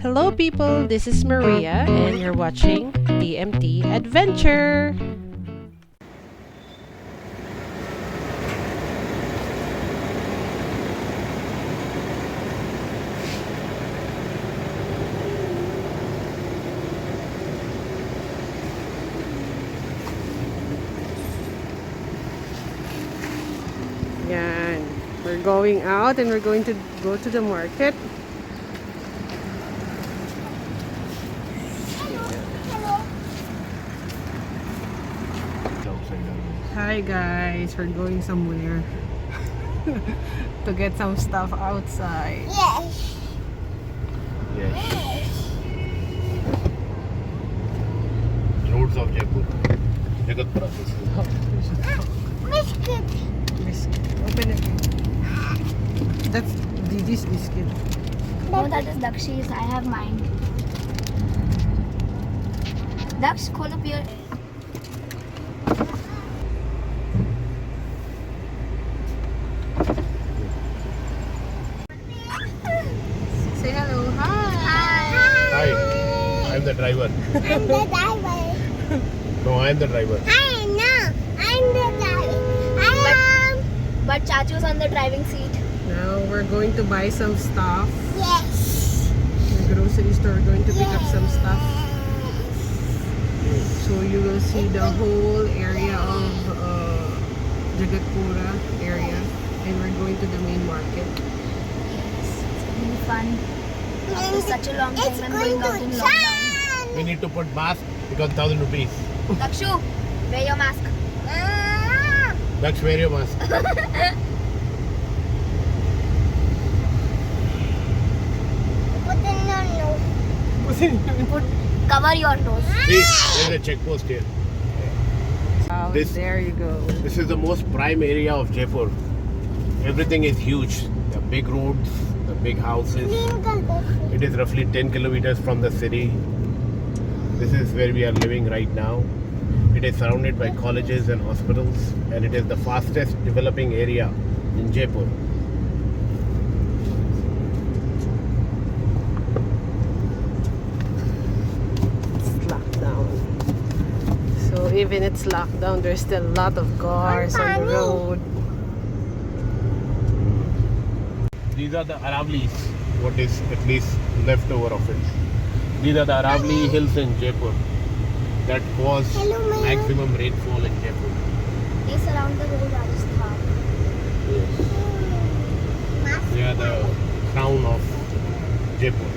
Hello, people. This is Maria, and you're watching DMT Adventure. Yan. We're going out and we're going to go to the market. Hi guys, we're going somewhere to get some stuff outside. Yes. Yes. Roads of Jaipur. Jagatpura. Biscuit. Biscuit. Open it. That's Didi's biscuit. No, that is Dakshi's. I have mine. Daksh, खोल up your. Say hello. Hi. Hi. I'm the driver. I'm the driver. No, I'm the driver. Hi, no, I'm the driver. But Chachu's on the driving seat. Now we're going to buy some stuff. Yes. The grocery store, we're going to pick up some stuff. So you will see the whole area of Jagatpura area, and we're going to the main market. Yes, it's going to be fun. After such a long time, I'm going out in lockdown. We need to put mask because 1,000 rupees. Dakshu, wear your mask. That's wear your mask. Cover your nose. See, there's a check post here. Oh, This- there you go. This is the most prime area of Jaipur. Everything is huge. The big roads, the big houses. It is roughly 10 kilometers from the city. This is where we are living right now. It is surrounded by colleges and hospitals, and it is the fastest developing area in Jaipur. It's locked down. So even it's locked down, there's still a lot of cars on the road. These are the Aravlis, what is at least left over of it. These are the Aravali hills in Jaipur that cause Hello, Maya. maximum rainfall in Jaipur. They surround the whole Rajasthan. They are the crown of Jaipur.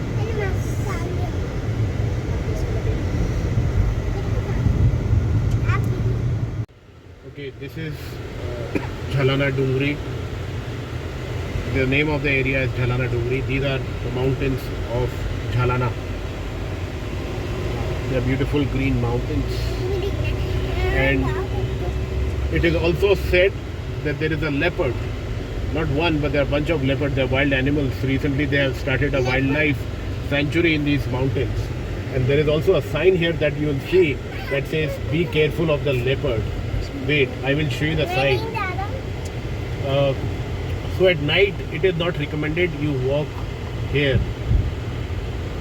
Okay, this is Jhalana Dungri. The name of the area is Jhalana Dungri. These are the mountains of Jhalana. They are beautiful green mountains. And it is also said that there is a leopard. Not one, but there are a bunch of leopards. They are wild animals. Recently they have started a wildlife sanctuary in these mountains. And there is also a sign here that you will see that says, "Be careful of the leopard." Wait, I will show you the sign. So at night it is not recommended you walk here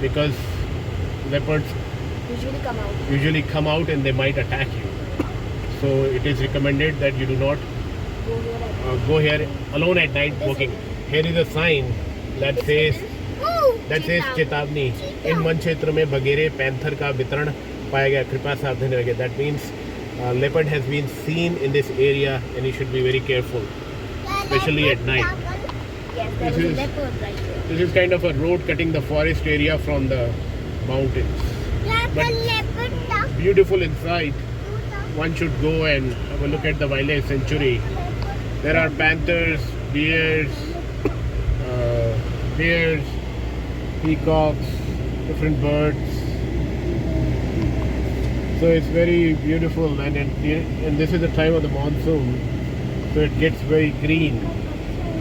because leopards usually come out and they might attack you. So it is recommended that you do not go here alone at night walking. Here is a sign that says चेतावनी in one क्षेत्र में बगेरे panther का वितरण पाया गया, कृपया सावधानी रखें. That means leopard has been seen in this area and you should be very careful, especially at night. Yes, there is a leopard right there. This is kind of a road cutting the forest area from the mountains. But beautiful inside. One should go and have a look at the wildlife sanctuary. There are panthers, bears, peacocks, different birds. So it's very beautiful, and this is the time of the monsoon, so it gets very green.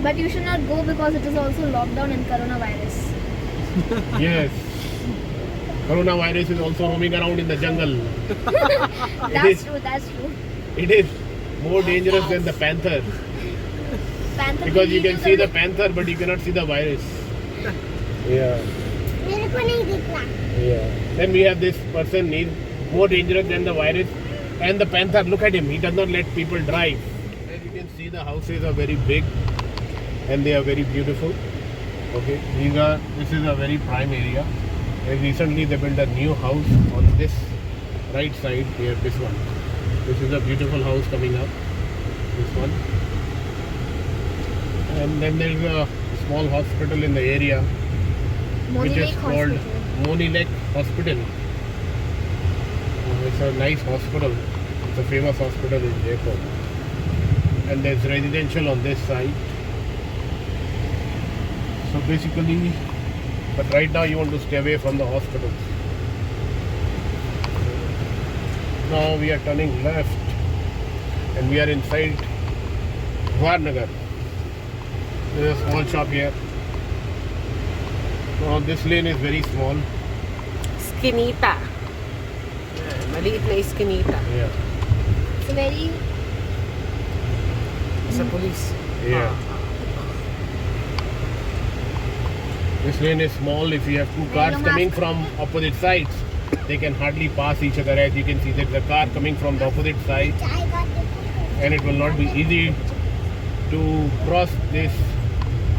But you should not go because it is also lockdown and coronavirus. Yes. Coronavirus is also roaming around in the jungle. That's true. It is more dangerous than the panther. Panther Because you can see the panther. panther but you cannot see the virus. Yeah. मेरे को नहीं दिखना. Yeah. Then we have this person, he's more dangerous than the virus. And the panther, look at him, he does not let people drive. As you can see, the houses are very big and they are very beautiful. Okay, this is a very prime area. And recently they built a new house on this right side here, this one. This is a beautiful house coming up, this one. And then there is a small hospital in the area, which is called Moni Lake Hospital. It's a nice hospital. It's a famous hospital in Jaipur. And there's residential on this side. So basically, but right now you want to stay away from the hospitals. Now we are turning left and we are inside Jawahar. There's a small shop here. Now this lane is very small. Skinita. Maliit na Skinita. Yeah. It's very. Sa police. Yeah. This lane is small. If you have two cars coming from opposite sides, they can hardly pass each other. As you can see, there's a car coming from the opposite side, and it will not be easy to cross this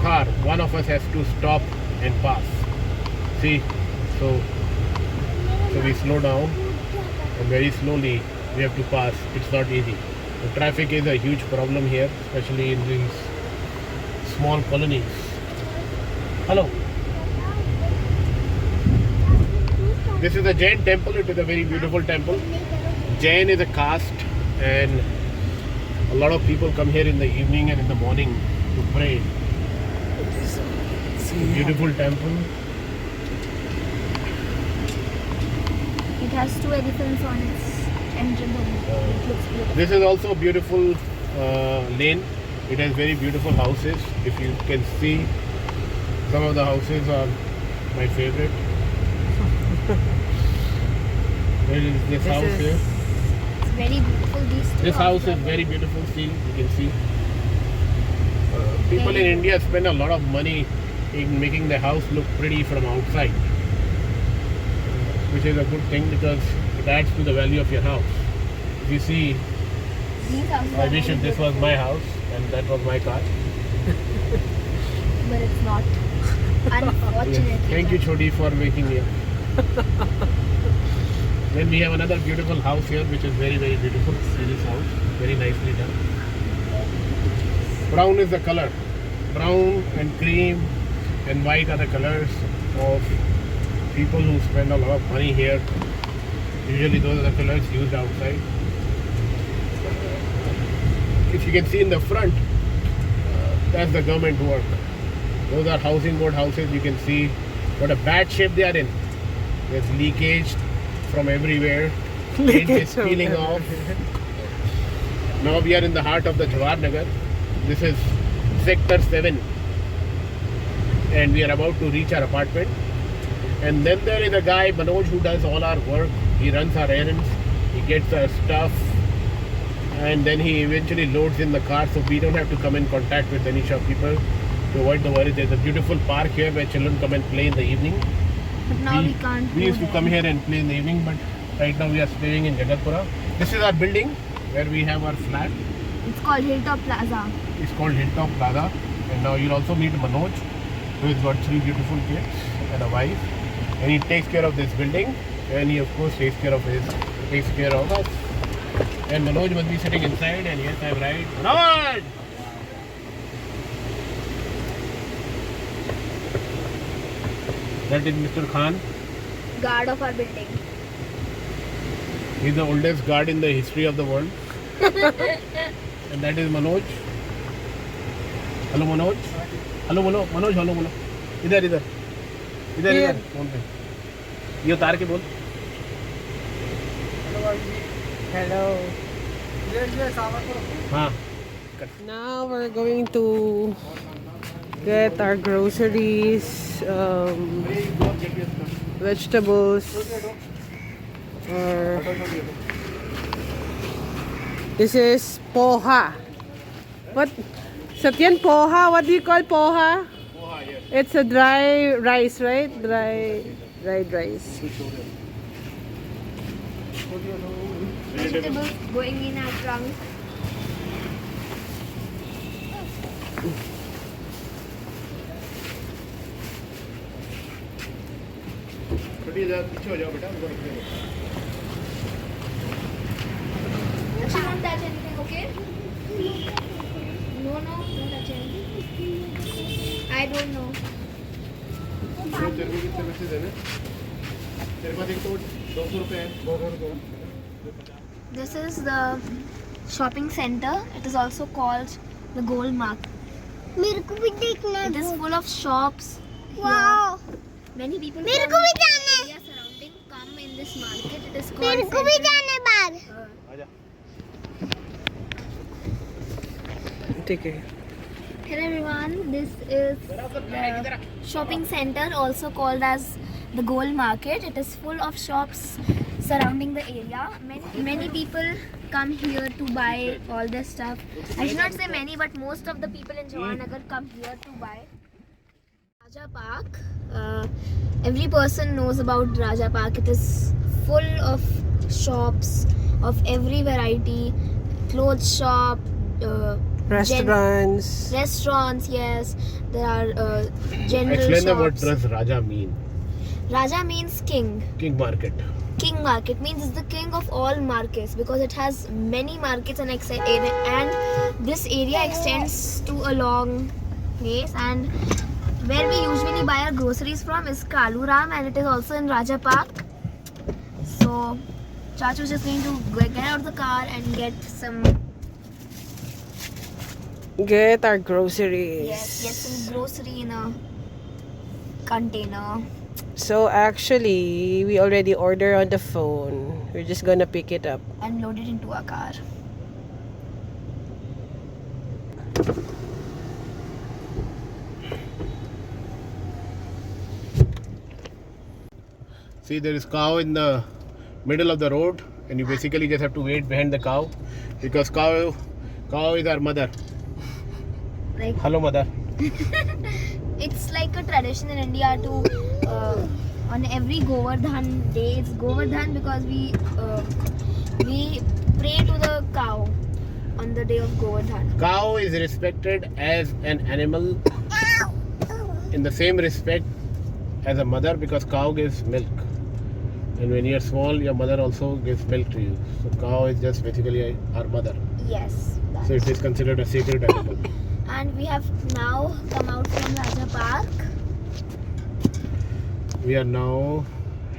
car. One of us has to stop and pass. See, so we slow down and very slowly we have to pass. It's not easy. The traffic is a huge problem here, especially in these small colonies. Hello. This is a Jain temple. It is a very beautiful temple. Jain is a caste, and a lot of people come here in the evening and in the morning to pray. It's a beautiful temple. It has two elephants on its entrance. It looks beautiful. This is also a beautiful lane. It has very beautiful houses. If you can see, some of the houses are my favorite. There is this house here. It's very beautiful. These two This house is houses. very beautiful. See, you can see. People in India spend a lot of money in making the house look pretty from outside, which is a good thing because it adds to the value of your house. If you see, These houses I are wish very if this was my house and that was my car. but it's not. Unfortunately. Yes. Thank you, Choti, for waking me up. Then we have another beautiful house here, which is very, very beautiful. See this house, very nicely done. Brown is the color. Brown and cream and white are the colors of people who spend a lot of money here. Usually those are the colors used outside. If you can see in the front, that's the government work. Those are housing board houses. You can see what a bad shape they are in. There's leakage from everywhere. Paint is peeling off. Now we are in the heart of the Jawahar Nagar. This is Sector 7. And we are about to reach our apartment. And then there is a guy, Manoj, who does all our work. He runs our errands. He gets our stuff. And then he eventually loads in the car, so we don't have to come in contact with any shopkeeper to avoid the worry. There's a beautiful park here where children come and play in the evening. But now we can't. We go used to there. come here and play in the evening, but right now we are staying in Jagatpura. This is our building where we have our flat. It's called Hilltop Plaza. It's called Hilltop Plaza. And now you'll also meet Manoj, who has got 3 beautiful kids and a wife. And he takes care of this building. And he of course takes care of us. And Manoj must be sitting inside, and yes, I'm right. Manoj! That is Mr. Khan. Guard of our building. He's the oldest guard in the history of the world. And that is Manoj. Hello Manoj. Hello Manoj. Manoj, hello Manoj. इधर phone पे ये उतार के बोल. Hello. हाँ. Now we're going to get our groceries, vegetables. This is poha. What? Satyan, poha? What do you call poha? Poha, yes. It's a dry rice, right? Dried rice. Vegetables going in our trunk. पीछे हो जाओ बेटा She won't touch anything, okay? No, don't touch anything. I don't know. तेरे को कितने पैसे देने तेरे पास एक तो 200 रुपए है 200 रुपए This is the shopping center. It is also called the Gold Mark. मेरे को भी देखना It is full of shops. Wow Many people मेरे from को भी जाना है area surrounding come in this market. It is called मेरे को भी Central- जाना है बाहर आजा ठीक है. Hello everyone, this is the shopping center, also called as the Gold Market. It is full of shops surrounding the area. Many people come here to buy all this stuff. I should not say many, but most of the people in Jawaharnagar come here to buy. Raja Park. Every person knows about Raja Park. It is full of shops of every variety. Clothes shop, Restaurants. restaurants, yes. There are general explain them what shops. does Raja mean Raja means king. King market King market means it's the king of all markets because it has many markets and this area extends to a long place, and where we usually buy our groceries from is Kaluram, and it is also in Raja Park. So Chachu is just going to get out of the car and get some Get our groceries. get some grocery in a container. So actually, we already ordered on the phone. We're just gonna pick it up. And load it into our car. see there is cow in the middle of the road and you basically just have to wait behind the cow because cow is our mother. Like Hello mother. it's like a tradition in India to on every Govardhan day. It's Govardhan because we pray to the cow on the day of Govardhan. Cow is respected as an animal in the same respect as a mother because cow gives milk, and when you're small your mother also gives milk to you, so cow is just basically our mother, Yes. so it is considered a sacred animal. And we have now come out from Raja Park. We are now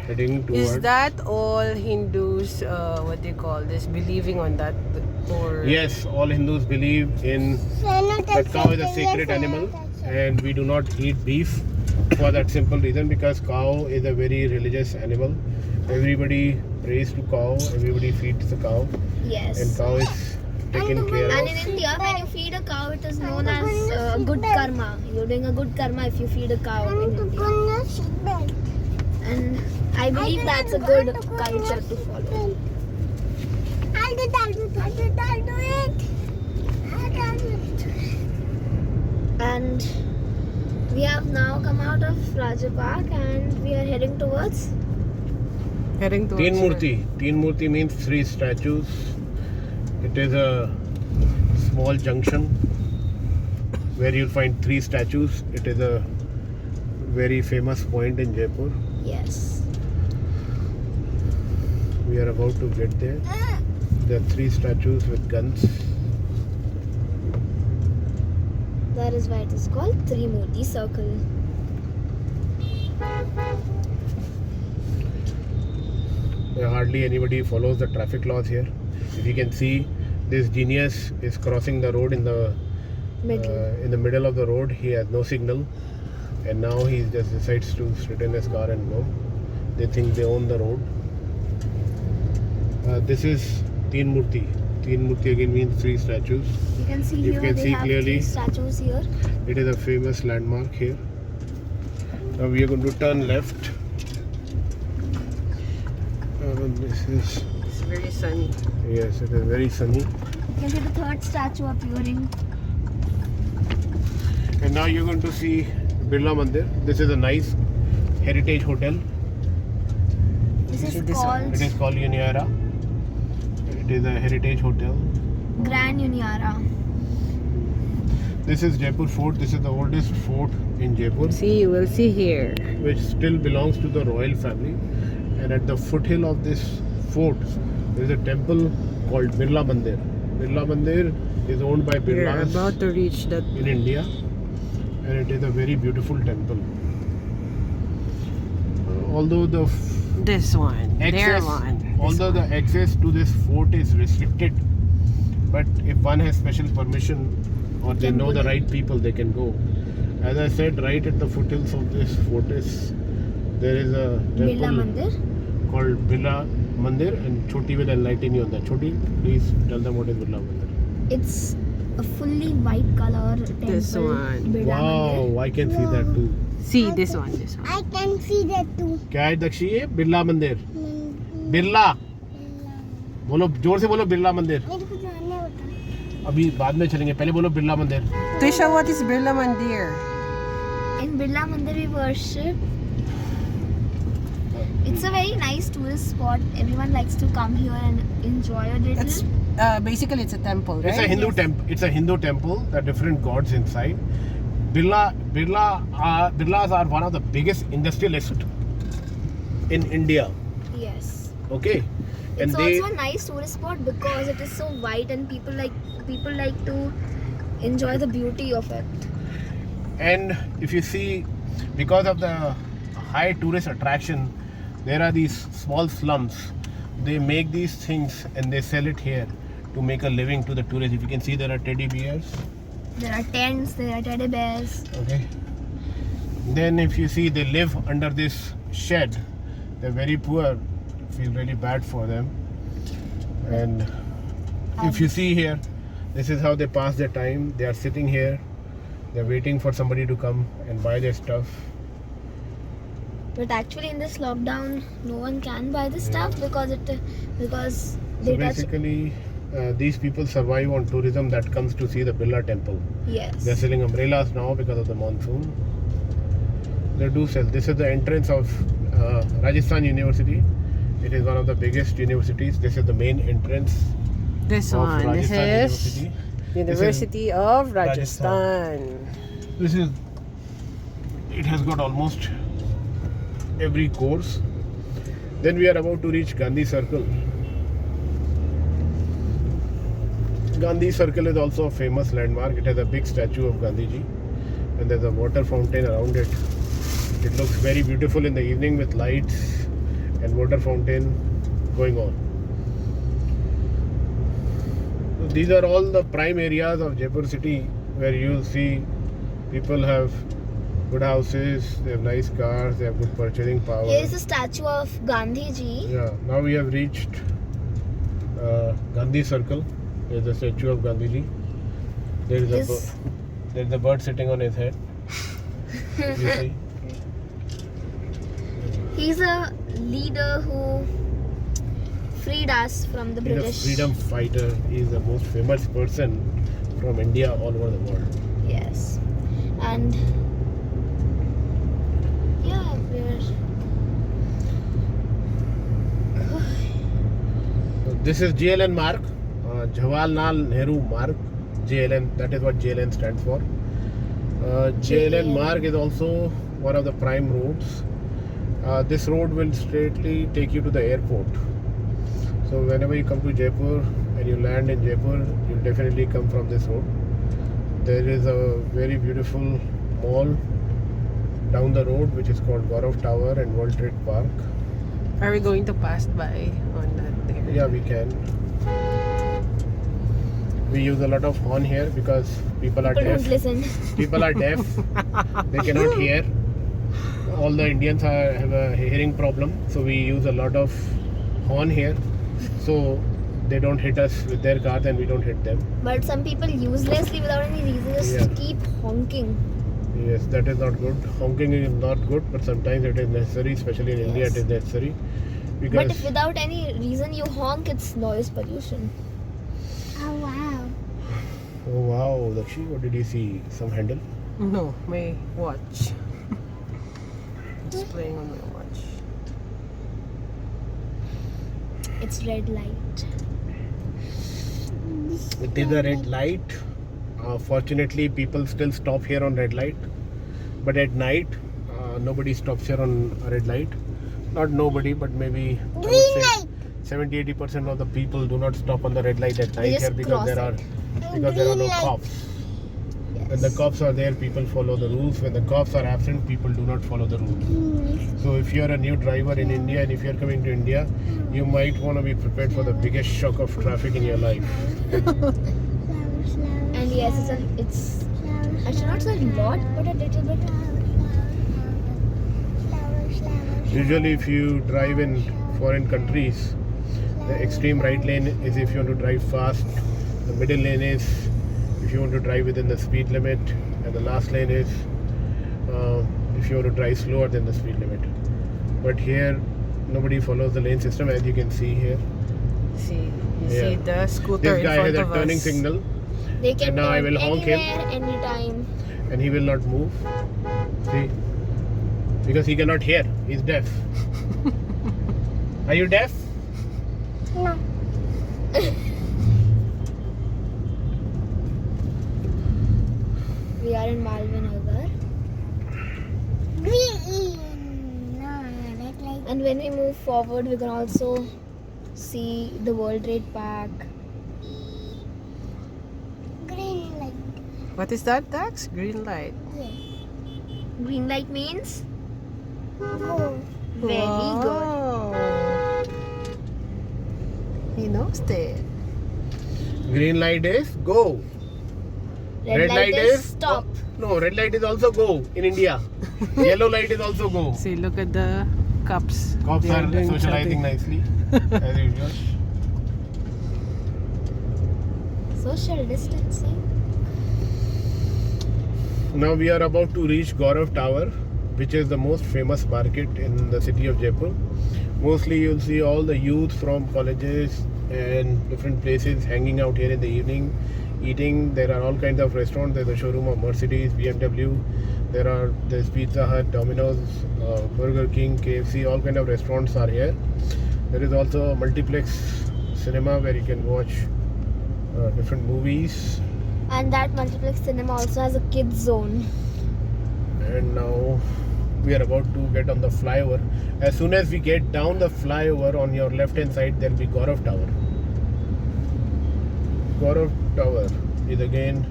heading towards Is that all Hindus, what do you call this, believing on that? Or yes, all Hindus believe in that cow is a sacred animal and we do not eat beef for that simple reason because cow is a very religious animal. Everybody prays to cow, everybody feeds the cow, and Yes. cow is taken care And of. in India, when you feed a cow, it is known as good karma. You're doing a good karma if you feed a cow in India. And I believe that's a good culture to follow. I'll do it. And we have now come out of Raja Park and we are heading towards heading towards Teen Murti. Teen Murti means 3 statues. It is a small junction where you'll find 3 statues. It is a very famous point in Jaipur. yes. We are about to get there. There are 3 statues with guns. That is why it is called Trimurti Circle. Hardly anybody follows the traffic laws here. If you can see, this genius is crossing the road in the middle of the road. He has no signal, and now he just decides to sit in his car and go. They think they own the road. This is Teen Murti. Teen Murti again means 3 statues. You can see You here can they see have clearly. 3 statues here. It is a famous landmark here. Now we are going to turn left. This is, It's very sunny. yes, it is very sunny. You can see the 3rd statue appearing. And now you're going to see Birla Mandir. This is a nice heritage hotel. This is This one. called It is called Uniara. It is a heritage hotel. Grand Uniara. This is Jaipur Fort. This is the oldest fort in Jaipur, See, you will see here. which still belongs to the royal family. And at the foothill of this fort, there is a temple called Birla Mandir. Birla Mandir is owned by We're Birlas about to reach that. in India, and it is a very beautiful temple. Although the This one. Their access, one. This although one. the access to this fort is restricted, but if one has special permission or they know the right people, they can go. As I said, right at the foothills of this fortress, there is a Birla temple Mandir. called Birla Mandir, and Choti will enlighten you on that. Choti, please tell them what is Birla Mandir. It's a fully white color temple. This one. Birla Mandir. Wow, I can see that too. See, this one. This one. I can see that too. क्या है दक्षी ये बिरला मंदिर बिरला बोलो जोर से बोलो बिरला मंदिर मेरे को जानना होता अभी बाद में चलेंगे पहले बोलो बिरला मंदिर Tisha, what is Birla Mandir? In Birla Mandir we worship. It's a very nice tourist spot. Everyone likes to come here and enjoy a little. It's basically it's a temple, right? It's a Hindu temple. It's a Hindu temple. There are different gods inside. Birlas are one of the biggest industrialists in India. Yes. Okay, and It's they also a nice tourist spot because it is so white and people like to enjoy the beauty of it. and if you see, because of the high tourist attraction, there are these small slums. They make these things and they sell it here to make a living to the tourists. If you can see, there are teddy bears. There are tents, there are teddy bears. Okay. Then if you see, they live under this shed. They're very poor. Feel really bad for them. And if you see here, this is how they pass their time. They are sitting here. They're waiting for somebody to come and buy their stuff. But actually in this lockdown, no one can buy this stuff because So they touch. basically, these people survive on tourism that comes to see the Birla temple. Yes. They're selling umbrellas now because of the monsoon. They do sell. This is the entrance of Rajasthan University. It is one of the biggest universities. This is the main entrance This of one. This Rajasthan is University. University of Rajasthan. Rajasthan. This is. It has got almost every course. Then we are about to reach Gandhi Circle. Gandhi Circle is also a famous landmark. It has a big statue of Gandhiji, and there's a water fountain around it. It looks very beautiful in the evening with lights and water fountain going on. So these are all the prime areas of Jaipur city where you'll see people have good houses, they have nice cars, they have good purchasing power. Here is a statue of Gandhiji. Yeah, now we have reached Gandhi Circle. There's a statue of Gandhiji. There is a bird sitting on his head. You see? He's a leader who freed us from the He's British. a freedom fighter. He is the most famous person from India all over the world. Yes. And yeah, we're So this is JLN Mark, Jawaharlal Nehru Mark. JLN, that is what JLN stands for. JLN Mark is also one of the prime roads. This road will straightly take you to the airport. So whenever you come to Jaipur and you land in Jaipur, you'll definitely come from this road. There is a very beautiful mall down the road which is called Gaurav Tower and World Trade Park. Are we going to pass by on that there? Yeah, we can. We use a lot of horn here because people are people deaf. don't listen. People are deaf. They cannot hear. All the Indians have a hearing problem, so we use a lot of horn here, so they don't hit us with their cars and we don't hit them. But some people uselessly, without any reason, just Yeah. keep honking. Yes, that is not good. Honking is not good, but sometimes it is necessary, especially in India it is necessary. But Because if without any reason you honk, it's noise pollution. Oh wow. oh wow, Dakshi, what did you see? Some handle? No, my watch. What's playing on my watch? It's red light. It is a red light. Fortunately, people still stop here on red light. But at night, nobody stops here on a red light. Not nobody, but maybe I would Green say light. 70-80% of the people do not stop on the red light at night just here because cross there are it. no Green light. cops. Yes. When the cops are there, people follow the rules. When the cops are absent, people do not follow the rules. So if you are a new driver in India and if you are coming to India, you might want to be prepared for the biggest shock of traffic in your life. And yes, it's actually not a lot, but a little bit. Usually if you drive in foreign countries, the extreme right lane is if you want to drive fast, the middle lane is if you want to drive within the speed limit, and the last lane is if you want to drive slower than the speed limit. But here nobody follows the lane system, as you can see here. See, you Yeah. see the scooter This in guy front has a of turning us. signal They can And now I turn will honk him. anywhere, anytime. and he will not move. See? Because he cannot hear. He's deaf. Are you deaf? No. We are in Malvinagar. Green. No, red light. And when we move forward, we can also see the World Trade Park. Green light. What is that, Dax? Green light. Yes. Green light means Go. very good. Wow. He knows that. Green light is go. Red light is stop. No, red light is also go in India. Yellow light is also go. See, look at the cops. Cops They are doing socializing something. nicely, as usual. Social distancing. Now we are about to reach Gaurav Tower, which is the most famous market in the city of Jaipur. Mostly you'll see all the youth from colleges and different places hanging out here in the evening, eating. There are all kinds of restaurants. There's a showroom of Mercedes, BMW. There's Pizza Hut, Domino's, Burger King, KFC. All kind of restaurants are here. There is also a multiplex cinema where you can watch different movies. And that multiplex cinema also has a kids zone. And now we are about to get on the flyover. As soon as we get down the flyover, on your left hand side there will be Gaurav Tower. Gaurav Tower is again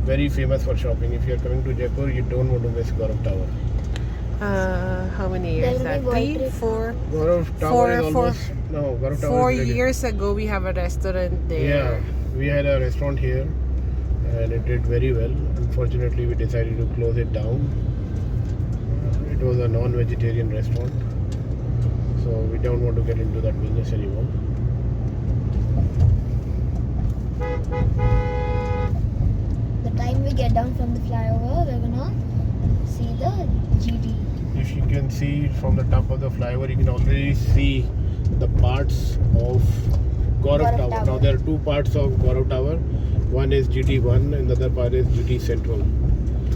very famous for shopping. If you are coming to Jaipur, you don't want to miss Gaurav Tower. How many There years? will That be World 3, Trade 4, Gaurav Tower is Four- almost no. Gaurav Tower 4 is really- years ago, we have a restaurant there. Yeah, we had a restaurant here, and it did very well. Unfortunately, we decided to close it down. It was a non-vegetarian restaurant, so we don't want to get into that business anymore. The time we get down from the flyover, we're gonna see the GD. If you can see from the top of the flyover, you can already see the parts of Gaurav Tower. Now there are two parts of Gaurav Tower. One is GT1 and the other part is GT Central.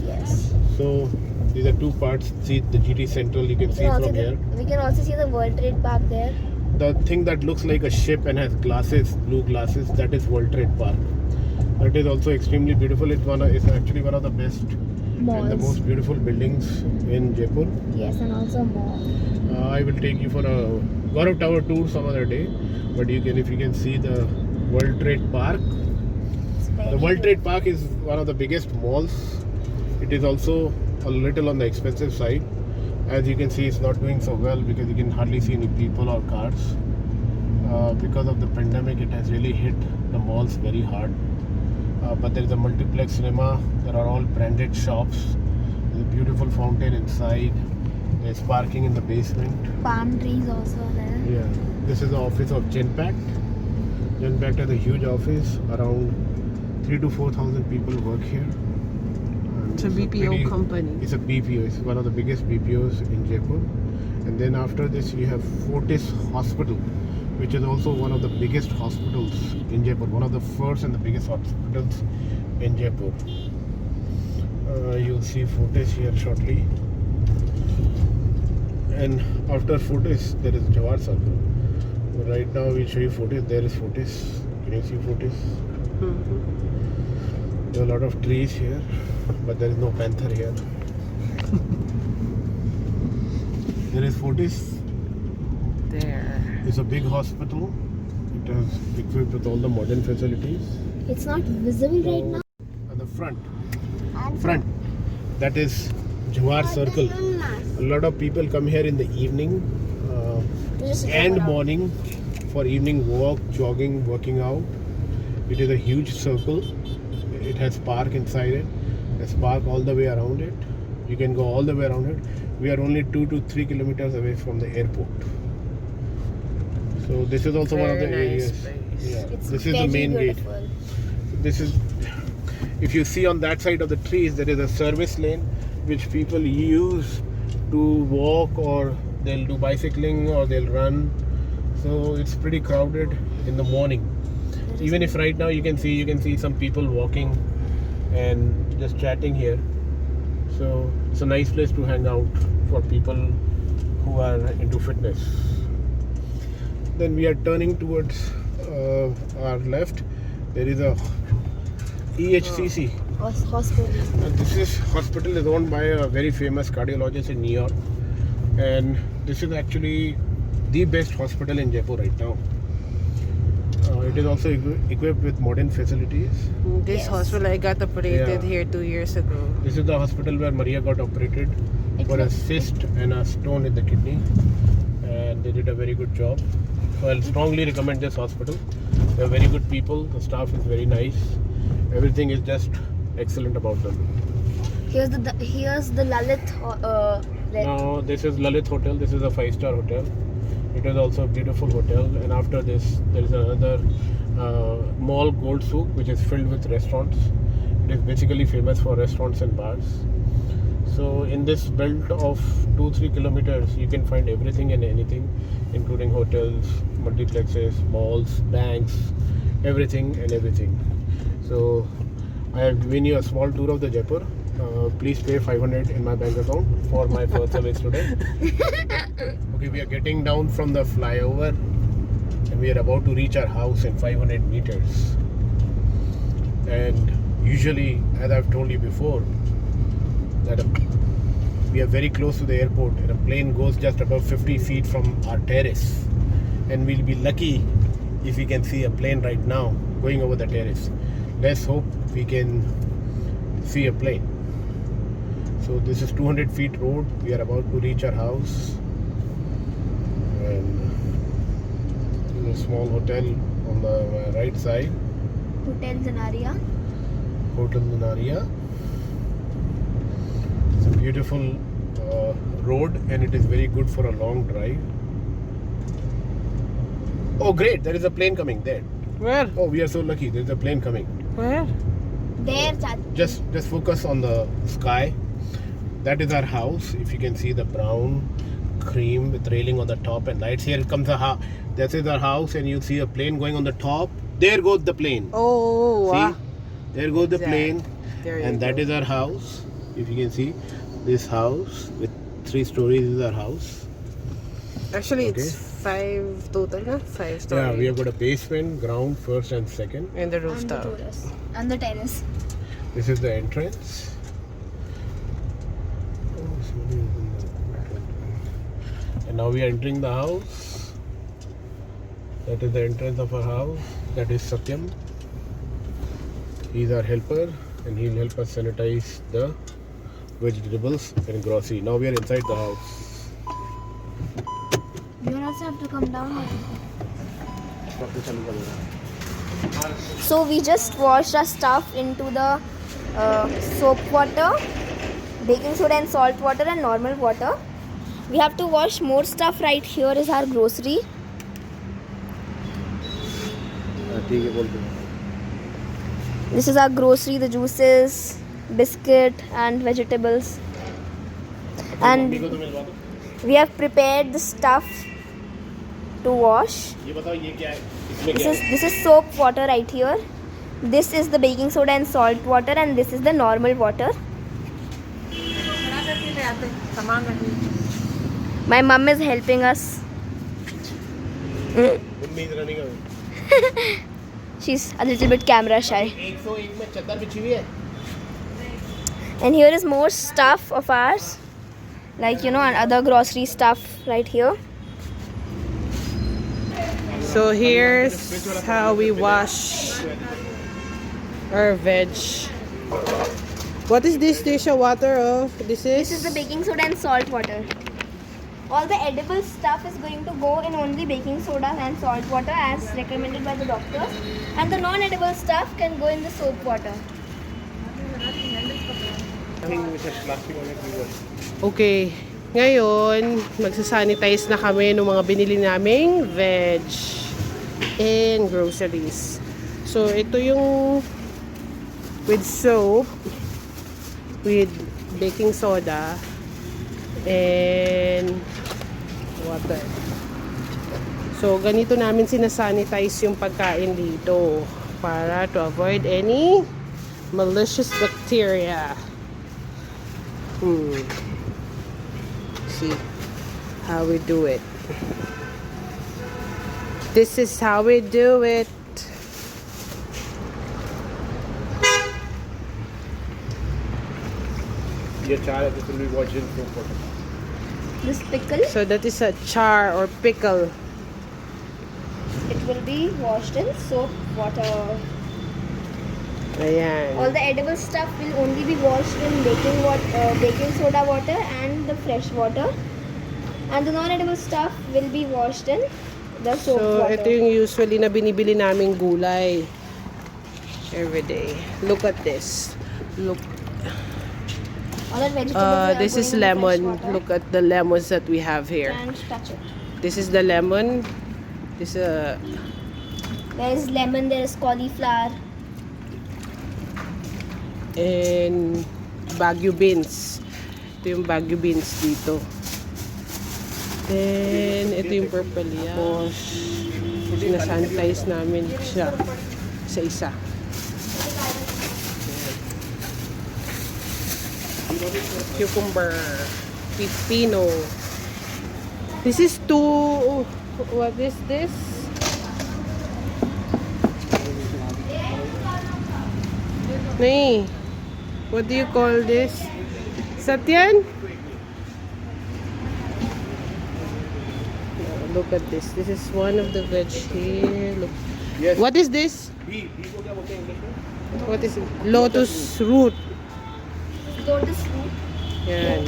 Yes. So these are two parts. See the GT Central, you can see from here. We can also see the World Trade Park there. The thing that looks like a ship and has glasses, blue glasses, that is World Trade Park. That is also extremely beautiful. It's actually one of the best Malls. and the most beautiful buildings in Jaipur. Yes, and also mall. I will take you for a Gaurav Tower tour some other day. But if you can see the World Trade Park. It's very The World good. Trade Park is one of the biggest malls. It is also a little on the expensive side. As you can see, it's not doing so well because you can hardly see any people or cars. Because of the pandemic, it has really hit the malls very hard. But there is a multiplex cinema. There are all branded shops. There's a beautiful fountain inside. There's parking in the basement. Palm trees also there. Yeah, this is the office of Genpact. Genpact has a huge office. Around 3,000 to 4,000 people work here. And It's a BPO company. It's a BPO. It's one of the biggest BPOs in Jaipur. And then after this, you have Fortis Hospital, which is also one of the biggest hospitals in Jaipur. One of the first and the biggest hospitals in Jaipur. You'll see Fortis here shortly. And after Fortis, there is Jawar Circle. But right now we'll show you Fortis. There is Fortis. Can you see Fortis? There are a lot of trees here, but there is no panther here. There is Fortis. There. It's a big hospital. It is equipped with all the modern facilities. It's not visible right now. At the front, that is Jawar Circle. A lot of people come here in the evening and morning for evening walk, jogging, working out. It is a huge circle. It has park inside it. There's park all the way around it. You can go all the way around it. We are only 2 to 3 kilometers away from the airport. So this is also one of the Very nice areas. place. Yeah, It's this is very the main beautiful. gate. This is, if you see on that side of the trees, there is a service lane which people use to walk, or they'll do bicycling, or they'll run. So it's pretty crowded in the morning. Even if right now you can see some people walking and just chatting here. So it's a nice place to hang out for people who are into fitness. Then we are turning towards our left. There is a EHCC. Hospital. And this hospital is owned by a very famous cardiologist in New York, and this is actually the best hospital in Jaipur right now. It is also equipped with modern facilities. This Yes. hospital I got operated Yeah. here 2 years ago. This is the hospital where Maria got operated It for a looks- cyst and a stone in the kidney, and they did a very good job. So I'll strongly recommend this hospital. They are very good people. The staff is very nice. Everything is just excellent about them. Here's the Lalit. Now this is Lalit Hotel. This is a 5-star hotel. It is also a beautiful hotel. And after this, there is another mall, Gold Souk, which is filled with restaurants. It is basically famous for restaurants and bars. So in this belt of 2-3 kilometers, you can find everything and anything, including hotels, multiplexes, malls, banks, everything and everything. So I have given you a small tour of the Jaipur. Please pay 500 in my bank account for my first service today. Okay, we are getting down from the flyover and we are about to reach our house in 500 meters. And usually, as I've told you before, that we are very close to the airport and a plane goes just above 50 feet from our terrace, and we'll be lucky if we can see a plane right now going over the terrace. Let's hope we can see a plane. So this is 200 feet road. We are about to reach our house, and there's a small hotel on the right side, Hotel Zanaria. Hotel Lunaria. It's a beautiful road, and it is very good for a long drive. Oh great, there is a plane coming there. Where? Oh, we are so lucky, there is a plane coming. Where? There, Chachi. Just focus on the sky. That is our house. If you can see the brown cream with railing on the top and lights. Here comes a house. This is our house, and you see a plane going on the top. There goes the plane. Oh, wow. See? There goes the Exact. plane. There you And that go. is our house. If you can see, this house with 3 stories is our house. Actually, Okay. it's 5 total, huh? 5 stories. Yeah, we have got a basement, ground, first and second. And the And the rooftop. terrace. And the terrace. This is the entrance. And now we are entering the house. That is the entrance of our house. That is Satyam. He's our helper, and he'll help us sanitize the vegetables and grocery. Now we are inside the house. You also have to come down. So we just washed our stuff into the soap water, baking soda and salt water and normal water. We have to wash more stuff. Right here is our grocery. This is our grocery, the juices, biscuit and vegetables. And we have prepared the stuff to wash. This is soap water right here. This is the baking soda and salt water, and this is the normal water. My mum is helping us. Mummy is running away. She's a little bit camera shy. 101 में चद्दर बिछी हुई है. And here is more stuff of ours, like you know, and other grocery stuff right here. So here's how we wash our veg. What is this dish of water of? This is the baking soda and salt water. All the edible stuff is going to go in only baking soda and salt water as recommended by the doctors, and the non-edible stuff can go in the soap water. Okay. Ngayon, magsasanitize na kami ng mga binili naming veg and groceries. So, ito yung with soap, with baking soda, and water. So, ganito namin sinasanitize yung pagkain dito para to avoid any malicious bacteria. See how we do it. This is how we do it. ये चार है, this will be washed in soap water. This pickle, So that is a char or pickle. it will be washed in soap water. Ayan. All the edible stuff will only be washed in baking soda water and the fresh water, and the non-edible stuff will be washed in the soap So water. ito yung usually na binibili naming gulay every day. Look at this. Look. All the vegetables are This is going in the fresh lemon. water. Look at the lemons that we have here. And touch it. This is the lemon. This There is lemon, there is cauliflower. and Baguio beans. Ito yung Baguio beans dito. Then, ito yung purple yan. Tapos, sinasanitize namin siya isa-isa. Cucumber, pipino. This is two, what is this? Nay, what do you call this? Satyan? Look at this. This is one of the veg here. Look. Yes. What is this? Bee को क्या बोलते हैं English में? What is it? Lotus root. Lotus root. Yan.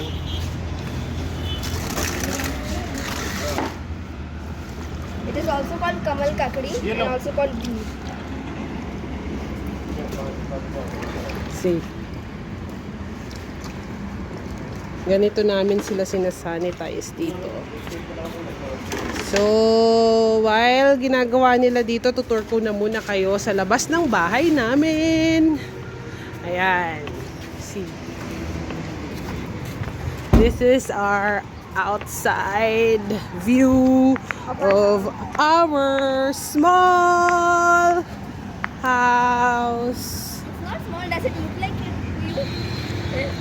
It is also called kamal kakadi and also called ghee. See. Ganito namin sila sinasanitize dito. So, while ginagawa nila dito, tutur ko na muna kayo sa labas ng bahay namin. Ayan. See. This is our outside view of our small house. It's not small, does it look like it?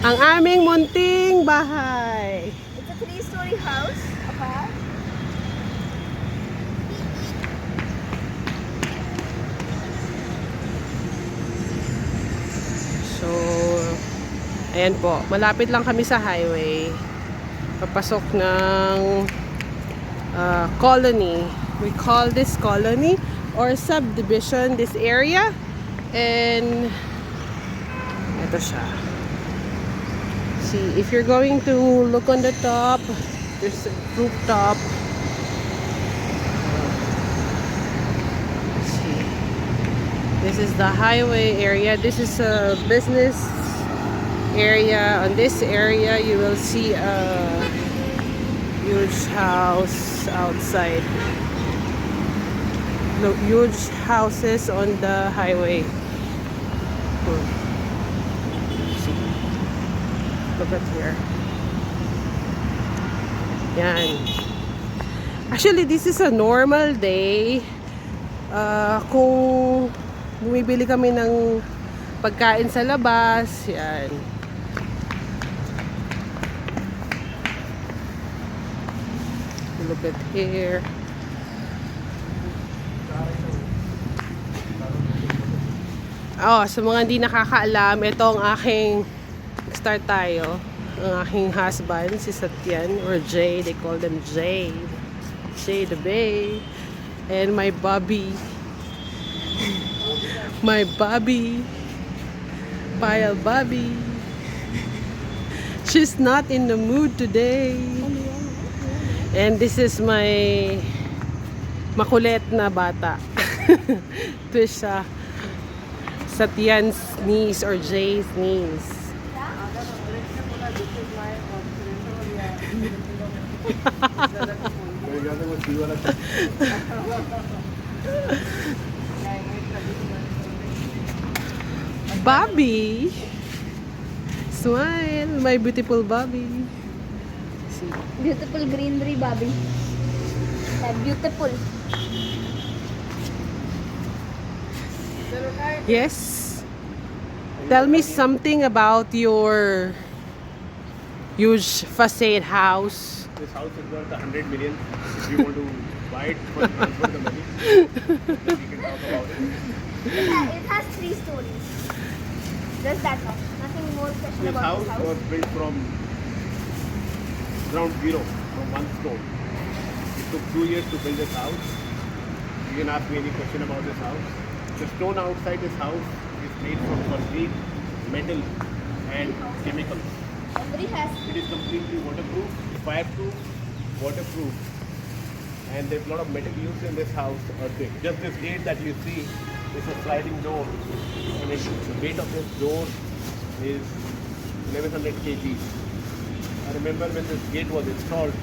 Ang aming munting bahay. It's a 3-story house apart. So, ayan po. Malapit lang kami sa highway. Papasok ng colony. We call this colony or subdivision, this area. And, ito siya. See, if you're going to look on the top, there's a rooftop. See, this is the highway area. This is a business area. On this area, you will see a huge house outside. Look, huge houses on the highway. Look at here. Yan. Actually, this is a normal day. Kung bumibili kami ng pagkain sa labas, yan. Look at here. Oh, sa mga hindi nakakaalam, ito ang aking, start tayo, ang aking husband, si Satyan, or Jay, they call them Jay. Jay the Bay. And my Bobby. My Bobby. Pile Bobby. She's not in the mood today. And this is my makulit na bata. Trisha. Satyan's niece or Jay's niece. Bobby. Smile, my beautiful Bobby. See. Beautiful greenery, Bobby. Beautiful. Yes. Tell me something about your huge facade house. This house is worth 100 million. If you want to buy it, first transfer the money. Then we can talk about it. It has 3 stories. Just that much. Nothing more special This about house this house. was built from ground zero, from one stone. It took 2 years to build this house. You can ask me any question about this house. The stone outside this house is made from concrete, metal, and chemicals. Every has It is completely waterproof, fireproof, waterproof, and there's a lot of metal used in this house. Just this gate that you see is a sliding door, and the weight of this door is 1100 kg. I remember when this gate was installed,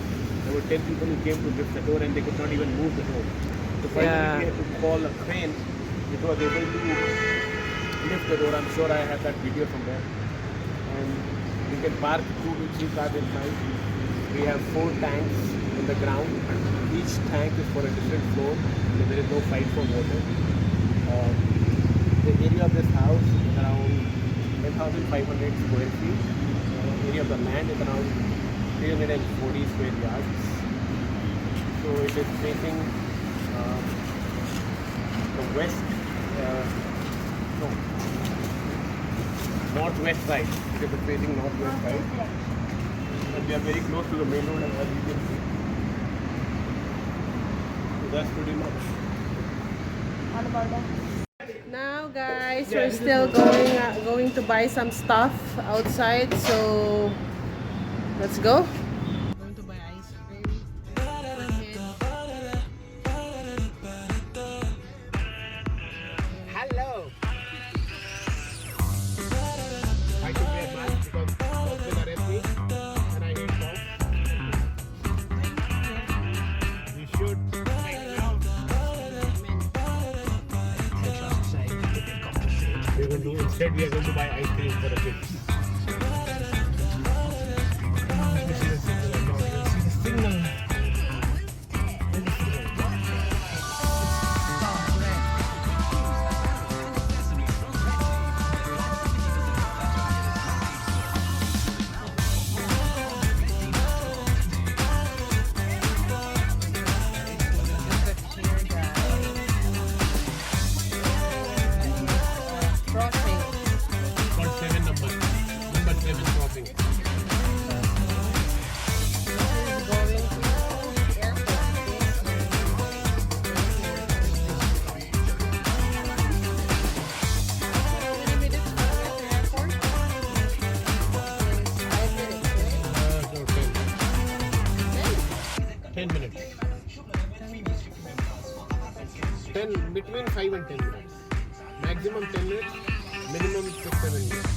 there were 10 people who came to lift the door and they could not even move the door. So finally Yeah. we had to call a crane which was able to lift the door. I'm sure I have that video somewhere. And we can park 2 to 3 cars inside. We have 4 tanks in the ground. Each tank is for a different floor. So there is no fight for water. The area of this house is around 10,500 square feet. Area of the land is around 340 square yards. So it is facing the west, no, northwest side. It is facing northwest side. And we are very close to the main road, as you can see. So that's pretty much. all about that. Now guys, we're still going to buy some stuff outside, so let's go. Going to buy ice cream. Hello. I should wear mask because dogs will arrest me and I hate dogs. You should. We're going to instead we are going to buy ice cream for the kids. This is a signal. See the signal. Called 7 number 7 crossing. No, 10 minutes. 10 between 5 and 10 minutes. Maximum 10 minutes, minimum 6-7 minutes.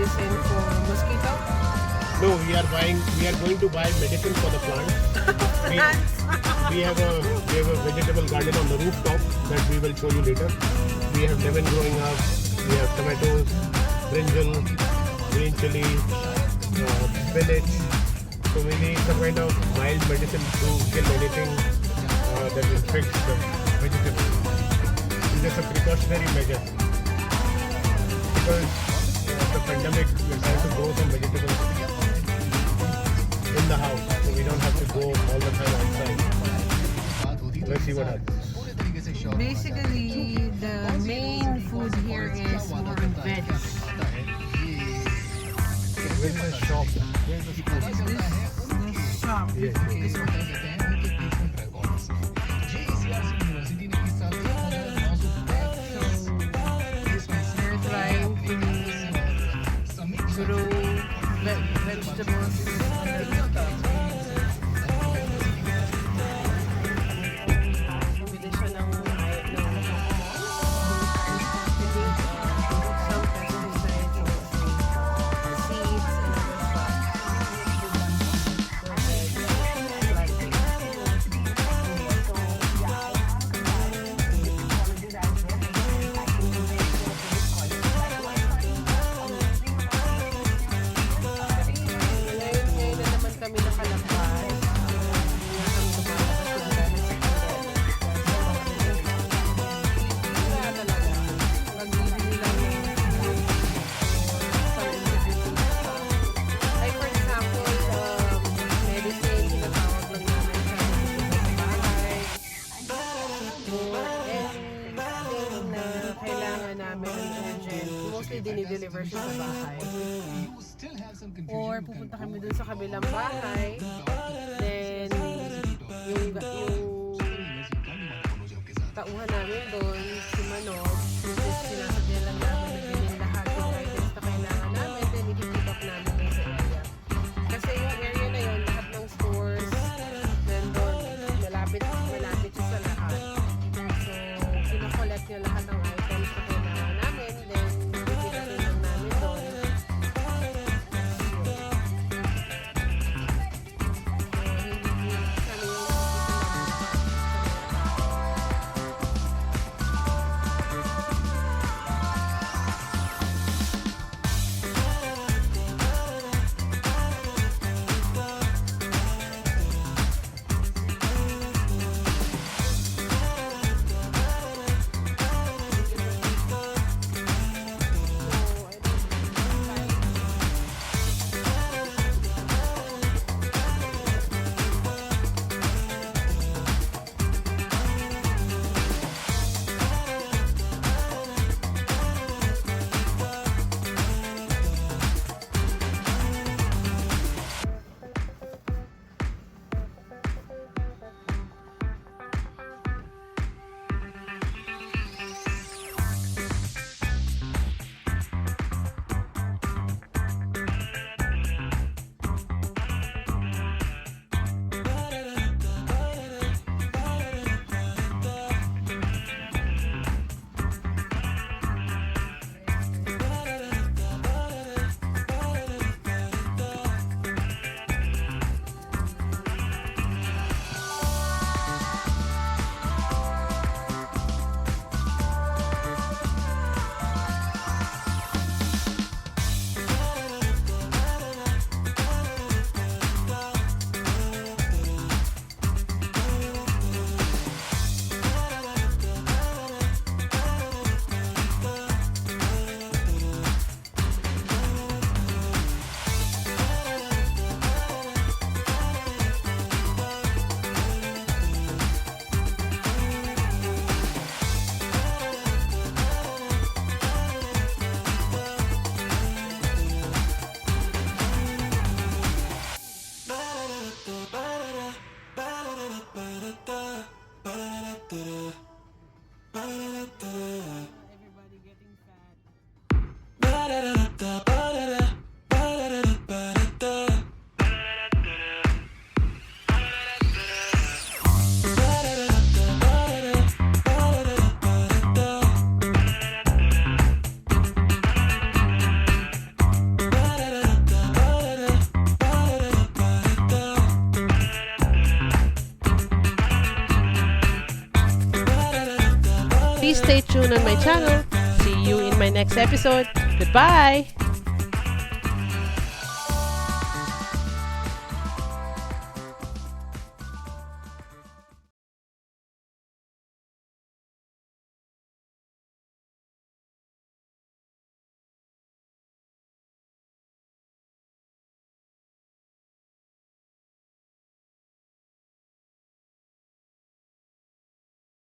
medicine for mosquito? No, we are going to buy medicine for the plants. We have a vegetable garden on the rooftop that we will show you later. We have lemon growing up. We have tomatoes, brinjal, green chili, spinach. So we need some kind of mild medicine to kill anything that infects the vegetables. It's just a precautionary measure. Because of the pandemic, we're trying to grow some vegetables in the house, so we don't have to go all the time outside. Let's see what happens. Basically, the main food here is more veg. Where is the shop? Where is the school? This shop. Yes. This one. They're trying to grow vegetables. Bili siya ng some pesticides or seeds and other Ngayon na naman kami nakalabas. Hindi na kami lumalabas sa talaga. Magbibili lang ng some individual stuff. Like for example, medicine, tinatawag lang namin siya sa bahay. And anything na kailangan namin urgent, mostly dinideliver siya sa bahay. Or pupunta kami dun sa kabilang bahay, then yung tauhan namin doon, si Manok, sinasadya lang namin na bilhin lahat yung items na kailangan namin, then i-keep up namin dun sa area. Kasi yung area na yun, lahat ng stores, nandun, malapit siya sa lahat. So, kinakollect niya lahat ng items na kailangan namin, then bibigyan lang namin doon. Everybody getting fat. Please stay tuned on my channel. See you in my next episode. Goodbye!